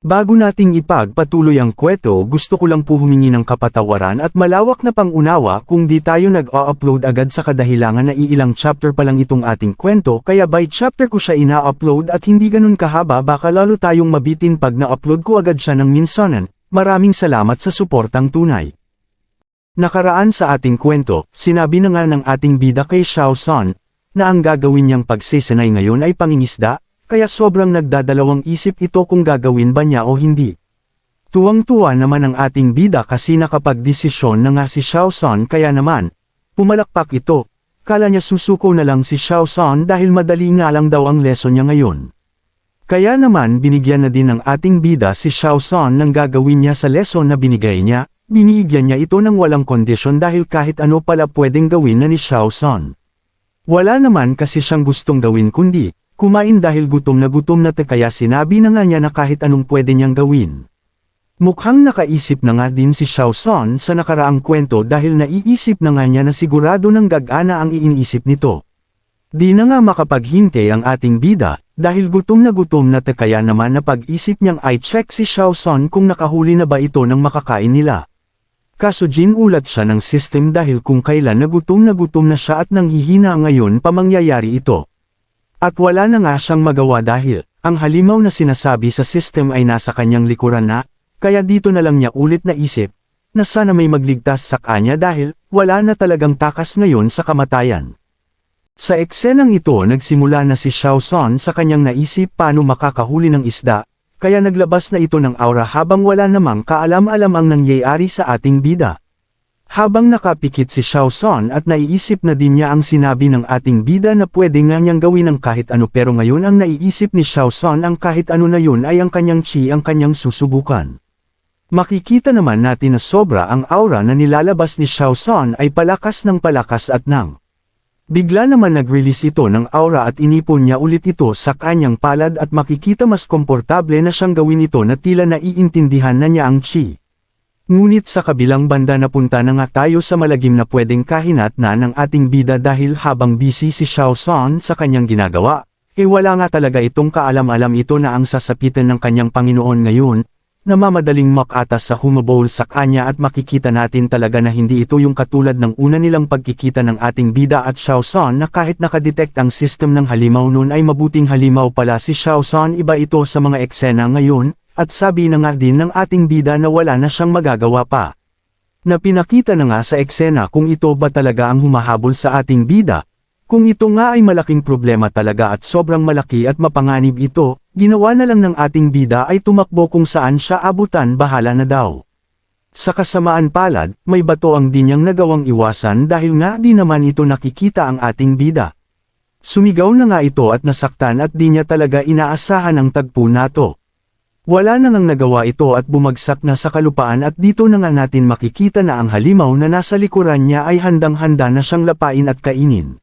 Bago nating ipagpatuloy ang kwento, gusto ko lang po humingi ng kapatawaran at malawak na pangunawa kung di tayo nag-o-upload agad sa kadahilangan na iilang chapter pa lang itong ating kwento, kaya by chapter ko siya ina-upload at hindi ganun kahaba, baka lalo tayong mabitin pag na-upload ko agad siya ng minsanan. Maraming salamat sa suportang tunay. Nakaraan sa ating kwento, sinabi na nga ng ating bida kay Xiao San, na ang gagawin niyang pagsesanay ngayon ay pangingisda, kaya sobrang nagdadalawang isip ito kung gagawin ba niya o hindi. Tuwang-tuwa naman ang ating bida kasi nakapagdesisyon na nga si Xiao San, kaya naman, pumalakpak ito. Kala niya susuko na lang si Xiao San dahil madali nga lang daw ang lesson niya ngayon. Kaya naman binigyan na din ng ating bida si Xiao San ng gagawin niya sa lesson na binigay niya, binigyan niya ito ng walang kondisyon dahil kahit ano pala pwedeng gawin na ni Xiao San. Wala naman kasi siyang gustong gawin kundi kumain dahil gutom na kaya sinabi na nga niya na kahit anong pwede niyang gawin. Mukhang nakaisip na nga din si Xiao San sa nakaraang kwento dahil naiisip na nga niya na sigurado ng gagana ang iniisip nito. Di na nga makapaghintay ang ating bida, dahil gutom na kaya naman na pag-isip niyang i-check si Xiao San kung nakahuli na ba ito ng makakain nila. Kaso ginulat siya ng system dahil kung kailan na gutom na siya at nanghihina ngayon pa mangyayari ito. At wala na nga siyang magawa dahil, ang halimaw na sinasabi sa system ay nasa kanyang likuran na, kaya dito na lang niya ulit naisip, na sana may magligtas sa kanya dahil, wala na talagang takas ngayon sa kamatayan. Sa eksenang ito nagsimula na si Xiao San sa kanyang naisip paano makakahuli ng isda, kaya naglabas na ito ng aura habang wala namang kaalam-alam ang nangyayari sa ating bida. Habang nakapikit si Xiao San at naiisip na din niya ang sinabi ng ating bida na pwede nga niyang gawin ang kahit ano, pero ngayon ang naiisip ni Xiao San ang kahit ano na yun ay ang kanyang chi ang kanyang susubukan. Makikita naman natin na sobra ang aura na nilalabas ni Xiao San ay palakas at nang bigla naman nag-release ito ng aura at inipon niya ulit ito sa kanyang palad at makikita mas komportable na siyang gawin ito na tila naiintindihan na niya ang chi. Ngunit sa kabilang banda napunta na nga tayo sa malagim na pwedeng kahinat na ng ating bida dahil habang busy si Xiao San sa kanyang ginagawa, wala nga talaga itong kaalam-alam ito na ang sasapitan ng kanyang Panginoon ngayon, na mamadaling makatas sa humabol sa kanya at makikita natin talaga na hindi ito yung katulad ng una nilang pagkikita ng ating bida at Xiao San na kahit nakadetect ang system ng halimaw nun ay mabuting halimaw pala si Xiao San. Iba ito sa mga eksena ngayon. At sabi na nga din ng ating bida na wala na siyang magagawa pa. Na pinakita na nga sa eksena kung ito ba talaga ang humahabol sa ating bida. Kung ito nga ay malaking problema talaga at sobrang malaki at mapanganib ito, ginawa na lang ng ating bida ay tumakbo kung saan siya abutan, bahala na daw. Sa kasamaan palad, may bato ang di niyang nagawang iwasan dahil nga di naman ito nakikita ang ating bida. Sumigaw na nga ito at nasaktan at di niya talaga inaasahan ang tagpo nato. Wala na ngang nagawa ito at bumagsak na sa kalupaan at dito na nga natin makikita na ang halimaw na nasa likuran niya ay handang-handa na siyang lapain at kainin.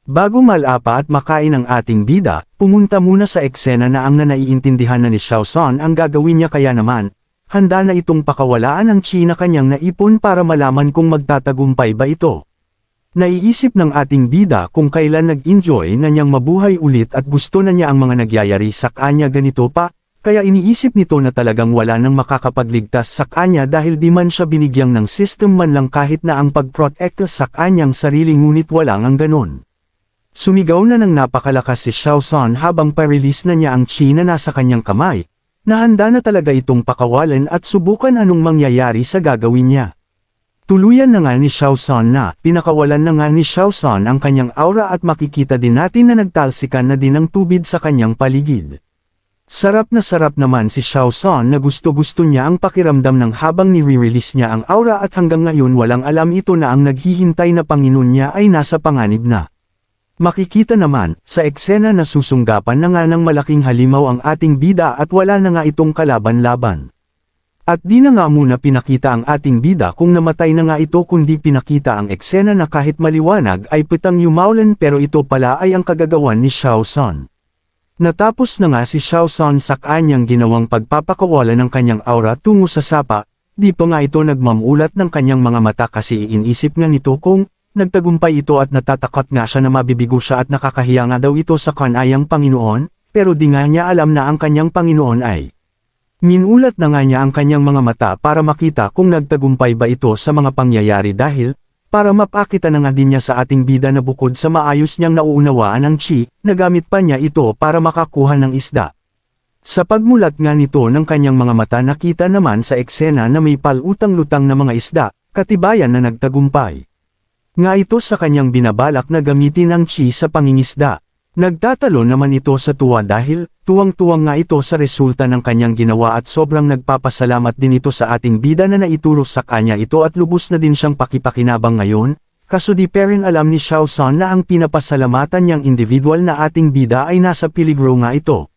Bago malapa at makain ang ating bida, pumunta muna sa eksena na ang naiintindihan na ni Xiao San ang gagawin niya, kaya naman, handa na itong pakawalaan ang chi na kanyang naipon para malaman kung magtatagumpay ba ito. Naiisip ng ating bida kung kailan nag-enjoy na niyang mabuhay ulit at gusto na niya ang mga nagyayari sa kanya ganito pa. Kaya iniisip nito na talagang wala nang makakapagligtas sa kanya dahil di man siya binigyang ng system man lang kahit na ang pag-protect sa kanyang sarili, ngunit wala ngang ganon. Sumigaw na ng napakalakas si Xiao San habang pa-release na niya ang chi na nasa kanyang kamay, na handa na talaga itong pakawalan at subukan anong mangyayari sa gagawin niya. Tuluyan na nga ni Xiao San na pinakawalan na nga ni Xiao San ang kanyang aura at makikita din natin na nagtalsikan na din ang tubig sa kanyang paligid. Sarap naman si Xiao San na gusto-gusto niya ang pakiramdam ng habang nire-release niya ang aura at hanggang ngayon walang alam ito na ang naghihintay na Panginoon niya ay nasa panganib na. Makikita naman, sa eksena na susunggapan na nga ng malaking halimaw ang ating bida at wala na nga itong kalaban-laban. At di na nga muna pinakita ang ating bida kung namatay na nga ito, kundi pinakita ang eksena na kahit maliwanag ay pitang yumaulan, pero ito pala ay ang kagagawan ni Xiao San. Natapos na nga si Xiao San sa kanyang ginawang pagpapakawala ng kanyang aura tungo sa sapa, di pa nga ito nagmamulat ng kanyang mga mata kasi inisip nga nito kung nagtagumpay ito at natatakot nga siya na mabibigo siya at nakakahiya nga daw ito sa kanayang Panginoon, pero di nga niya alam na ang kanyang Panginoon ay Minulat na nga niya ang kanyang mga mata para makita kung nagtagumpay ba ito sa mga pangyayari dahil, para mapakita na nga din niya sa ating bida na bukod sa maayos niyang nauunawaan ang chi, nagamit pa niya ito para makakuha ng isda. Sa pagmulat nga nito ng kanyang mga mata nakita naman sa eksena na may palutang-lutang na mga isda, katibayan na nagtagumpay. Nga ito sa kanyang binabalak na gamitin ang chi sa pangingisda. Nagtatalo naman ito sa tuwa dahil, tuwang-tuwang nga ito sa resulta ng kanyang ginawa at sobrang nagpapasalamat din ito sa ating bida na naituro sa kanya ito at lubos na din siyang pakipakinabang ngayon, kaso di pa rin alam ni Xiao San na ang pinapasalamatan niyang individual na ating bida ay nasa peligro nga ito.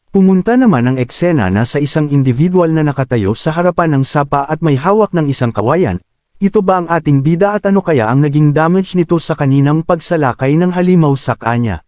Pumunta naman ang eksena na sa isang individual na nakatayo sa harapan ng sapa at may hawak ng isang kawayan. Ito ba ang ating bida at ano kaya ang naging damage nito sa kaninang pagsalakay ng halimaw sa kanya?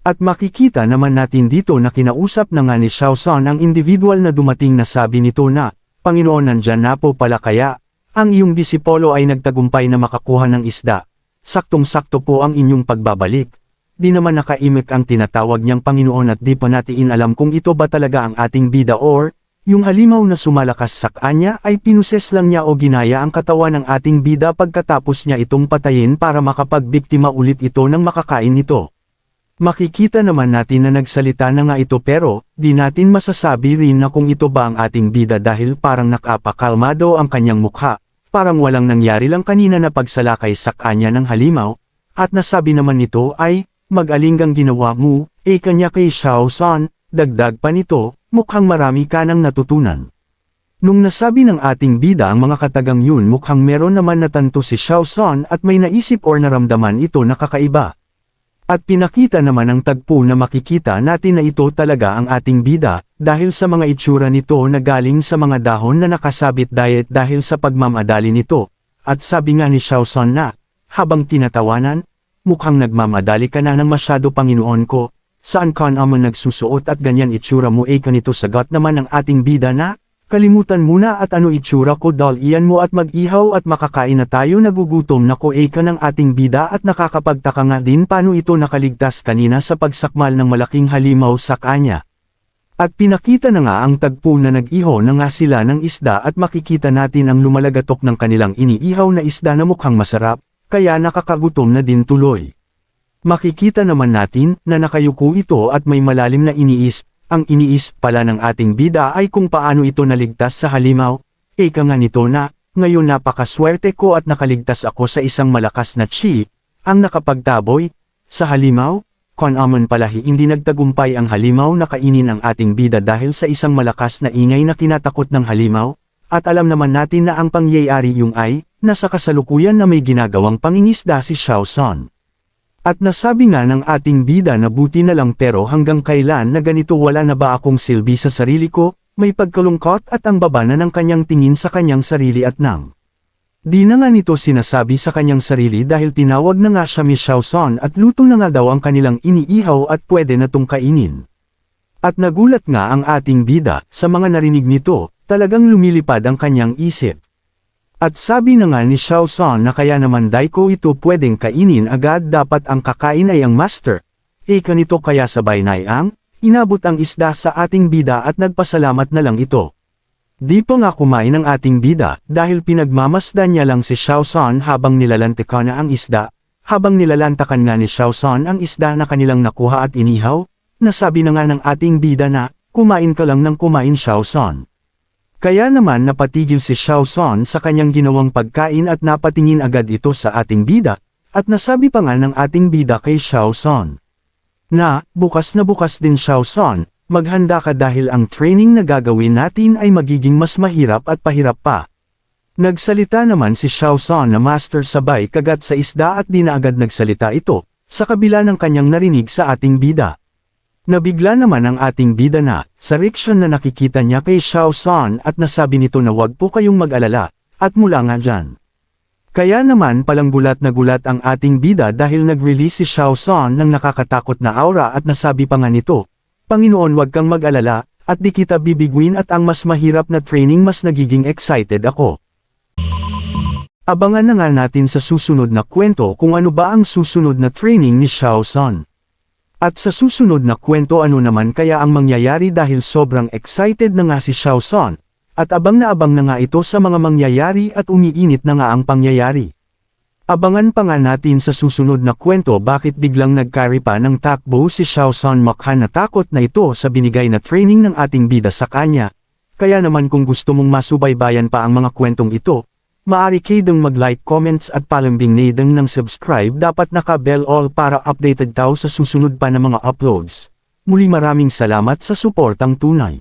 At makikita naman natin dito na kinausap na nga ni Xiao San ang individual na dumating na sabi nito na, Panginoon nandyan na po pala kaya, ang iyong disipolo ay nagtagumpay na makakuha ng isda. Saktong-sakto po ang inyong pagbabalik. Di naman nakaimik ang tinatawag niyang Panginoon at di pa natin alam kung ito ba talaga ang ating bida or, yung halimaw na sumalakas sa kanya ay pinuses lang niya o ginaya ang katawan ng ating bida pagkatapos niya itong patayin para makapagbiktima ulit ito ng makakain nito. Makikita naman natin na nagsalita na nga ito pero, di natin masasabi rin na kung ito ba ang ating bida dahil parang nakapakalmado ang kanyang mukha, parang walang nangyari lang kanina na pagsalakay sa kanya ng halimaw, at nasabi naman nito ay, mag-alinggang ginawa mo, kanya kay Xiao San, dagdag pa nito, mukhang marami ka nang natutunan. Nung nasabi ng ating bida ang mga katagang yun mukhang meron naman natanto si Xiao San at may naisip or naramdaman ito na kakaiba. At pinakita naman ang tagpo na makikita natin na ito talaga ang ating bida, dahil sa mga itsura nito na galing sa mga dahon na nakasabit diet dahil sa pagmamadali nito. At sabi nga ni Xiao San na, habang tinatawanan, mukhang nagmamadali ka na ng masyado Panginoon ko, saan ka naman nagsusuot at ganyan itsura mo kanito sagot naman ng ating bida na, kalimutan muna at ano itsura ko dahil iyan mo at mag-ihaw at makakain na tayo nagugutom na ko ka ng ating bida at nakakapagtaka nga din paano ito nakaligtas kanina sa pagsakmal ng malaking halimaw sa kanya. At pinakita na nga ang tagpo na nag-iho na nga sila ng isda at makikita natin ang lumalagatok ng kanilang iniihaw na isda na mukhang masarap, kaya nakakagutom na din tuloy. Makikita naman natin na nakayuko ito at may malalim na iniis. Ang iniis pala ng ating bida ay kung paano ito naligtas sa halimaw. Ika nga nito na, ngayon napakaswerte ko at nakaligtas ako sa isang malakas na chi, ang nakapagtaboy, sa halimaw. Amon palahi hindi nagtagumpay ang halimaw na kainin ang ating bida dahil sa isang malakas na ingay na kinatakot ng halimaw, at alam naman natin na ang pangyayari yung ay, nasa kasalukuyan na may ginagawang pangingisda si Xiao San. At nasabi nga ng ating bida na buti na lang pero hanggang kailan na ganito wala na ba akong silbi sa sarili ko, may pagkalungkot at ang baba na ng kanyang tingin sa kanyang sarili at nang. Di na nga nito sinasabi sa kanyang sarili dahil tinawag na nga siya ni Xiao San at luto na nga daw ang kanilang iniihaw at pwede na tong kainin. At nagulat nga ang ating bida sa mga narinig nito, talagang lumilipad ang kanyang isip. At sabi na nga ni Xiao San na kaya naman ko ito pwedeng kainin agad dapat ang kakain ay ang master. Kanito kaya sabay na ang, inabot ang isda sa ating bida at nagpasalamat na lang ito. Di pa nga kumain ang ating bida dahil pinagmamasdan niya lang si Xiao San habang nilalantakan na ang isda, habang nilalantakan nga ni Xiao San ang isda na kanilang nakuha at inihaw, nasabi na nga ng ating bida na, kumain ka lang ng kumain Xiao San. Kaya naman napatigil si Xiao San sa kanyang ginawang pagkain at napatingin agad ito sa ating bida, at nasabi pa nga ng ating bida kay Xiao San na bukas din Xiao San, maghanda ka dahil ang training na gagawin natin ay magiging mas mahirap at pahirap pa. Nagsalita naman si Xiao San na master sabay kagat sa isda at di na agad nagsalita ito, sa kabila ng kanyang narinig sa ating bida. Nabigla naman ang ating bida na, sa reaksyon na nakikita niya kay Xiao San at nasabi nito na wag po kayong mag-alala, at mula nga dyan. Kaya naman palang gulat na gulat ang ating bida dahil nag-release si Xiao San ng nakakatakot na aura at nasabi pa nga nito, Panginoon wag kang mag-alala, at di kita bibiguin at ang mas mahirap na training mas nagiging excited ako. Abangan na nga natin sa susunod na kwento kung ano ba ang susunod na training ni Xiao San. At sa susunod na kwento ano naman kaya ang mangyayari dahil sobrang excited na nga si Xiao Son, at abang na nga ito sa mga mangyayari at umiinit na nga ang pangyayari. Abangan pa nga natin sa susunod na kwento bakit biglang nagcarry pa ng takbo si Xiao Son Makhan natakot na ito sa binigay na training ng ating bida sa kanya. Kaya naman kung gusto mong masubaybayan pa ang mga kwentong ito, maaari kayo mag-like, comments at palambing nadang ng subscribe dapat naka-bell all para updated tayo sa susunod pa na mga uploads. Muli maraming salamat sa suportang tunay.